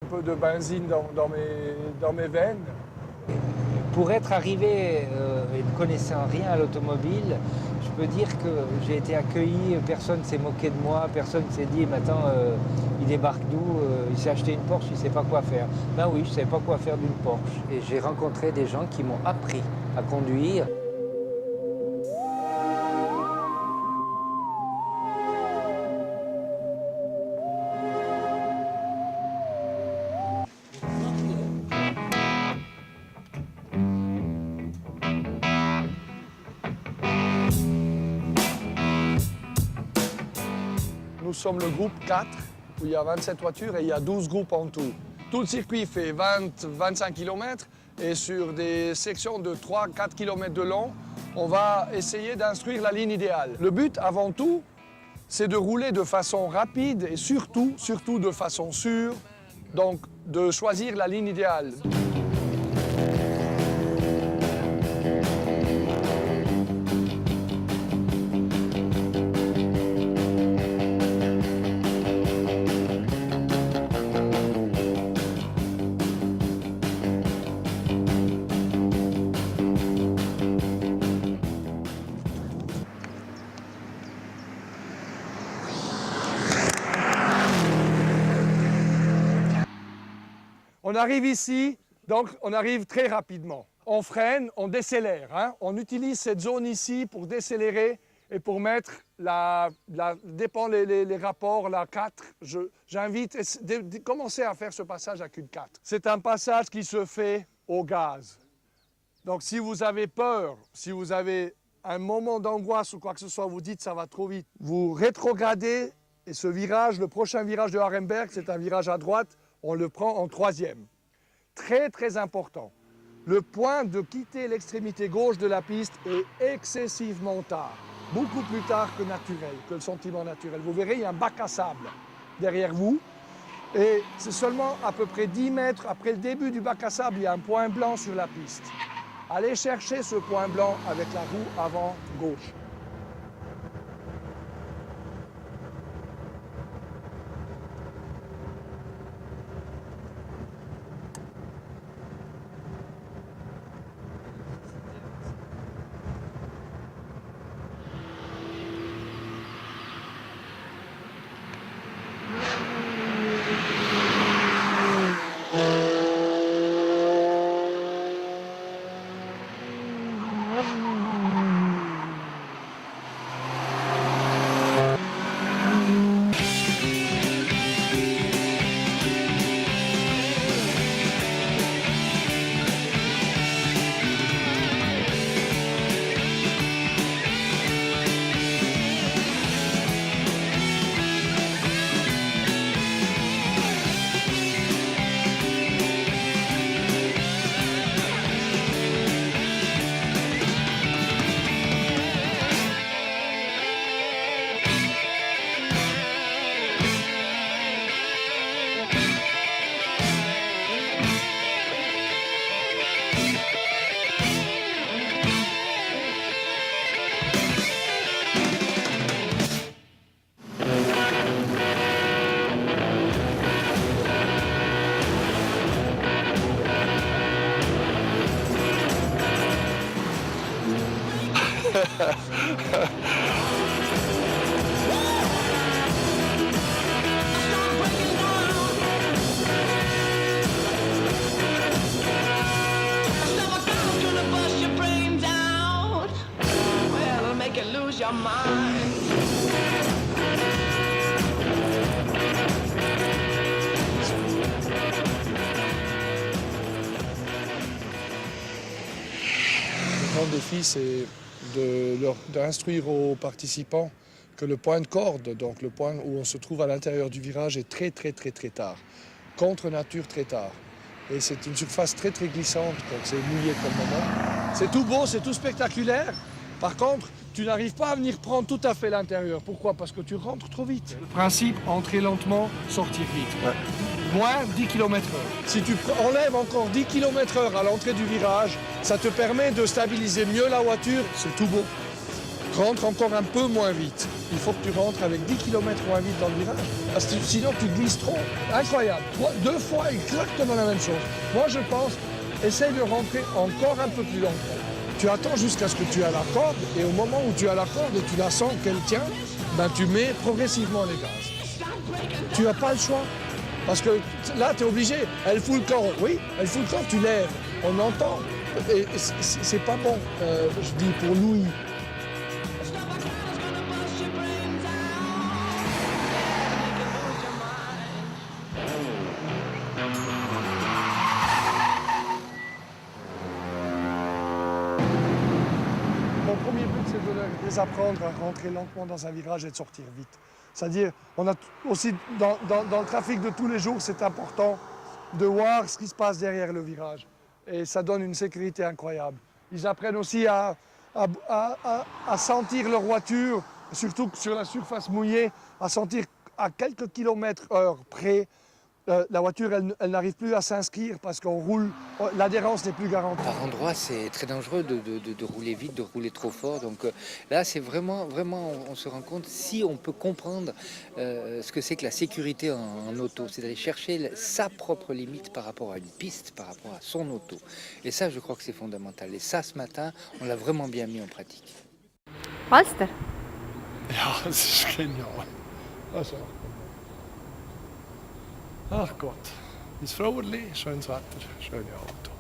Un peu de benzine dans mes veines. Pour être arrivé et ne connaissant rien à l'automobile, je peux dire que j'ai été accueilli, personne ne s'est moqué de moi, personne ne s'est dit « mais attends, il débarque d'où il s'est acheté une Porsche, il ne sait pas quoi faire ». Ben oui, je ne savais pas quoi faire d'une Porsche. Et j'ai rencontré des gens qui m'ont appris à conduire. Nous sommes le groupe 4, où il y a 27 voitures et il y a 12 groupes en tout. Tout le circuit fait 20-25 km et sur des sections de 3-4 km de long, on va essayer d'instruire la ligne idéale. Le but, avant tout, c'est de rouler de façon rapide et surtout de façon sûre, donc de choisir la ligne idéale. On arrive ici, donc on arrive très rapidement. On freine, on décélère. Hein. On utilise cette zone ici pour décélérer et pour mettre dépend les rapports, la 4. J'invite de commencer à faire ce passage avec une 4. C'est un passage qui se fait au gaz. Donc si vous avez peur, si vous avez un moment d'angoisse ou quoi que ce soit, vous dites ça va trop vite, vous rétrogradez et ce virage, le prochain virage de Arenberg, c'est un virage à droite, on le prend en troisième. Très, très important. Le point de quitter l'extrémité gauche de la piste est excessivement tard. Beaucoup plus tard que naturel, que le sentiment naturel. Vous verrez, il y a un bac à sable derrière vous. Et c'est seulement à peu près 10 mètres après le début du bac à sable, il y a un point blanc sur la piste. Allez chercher ce point blanc avec la roue avant gauche. Your mind. Le grand défi, c'est d'instruire aux participants que le point de corde, donc le point où on se trouve à l'intérieur du virage, est très tard. Contre nature très tard. Et c'est une surface très glissante, donc c'est mouillé comme moment. C'est tout beau, c'est tout spectaculaire. Par contre, tu n'arrives pas à venir prendre tout à fait l'intérieur. Pourquoi? Parce que tu rentres trop vite. Le principe, entrer lentement, sortir vite. Ouais. Moins 10 km/h. Si tu enlèves encore 10 km/h à l'entrée du virage, ça te permet de stabiliser mieux la voiture, c'est tout beau. Rentre encore un peu moins vite. il faut que tu rentres avec 10 km moins vite dans le virage. Parce que sinon, tu glisses trop. Incroyable. 2 fois exactement la même chose. Moi, je pense, essaye de rentrer encore un peu plus lentement. Tu attends jusqu'à ce que tu aies la corde, et au moment où tu as la corde et tu la sens qu'elle tient, ben, tu mets progressivement les gaz. Tu n'as pas le choix. Parce que là, tu es obligé. Elle fout le camp. Oui, elle fout le camp, tu lèves. On entend. Et c'est pas bon, je dis pour Louis. Mon premier but, c'est de les apprendre à rentrer lentement dans un virage et de sortir vite. C'est-à-dire, on a aussi dans le trafic de tous les jours, c'est important de voir ce qui se passe derrière le virage. Et ça donne une sécurité incroyable. Ils apprennent aussi à sentir leur voiture, surtout sur la surface mouillée, à sentir à quelques kilomètres/heure près. La voiture, elle n'arrive plus à s'inscrire parce qu'on roule, l'adhérence n'est plus garantie. Par endroits, c'est très dangereux de rouler vite, de rouler trop fort. Donc là, c'est vraiment, on se rend compte, si on peut comprendre ce que c'est que la sécurité en auto, c'est d'aller chercher sa propre limite par rapport à une piste, par rapport à son auto. Et ça, je crois que c'est fondamental. Et ça, ce matin, on l'a vraiment bien mis en pratique. Walster? Ja, das ist genial. Also. Ach Gott, mein Frauerli, schönes Wetter, schöne Auto.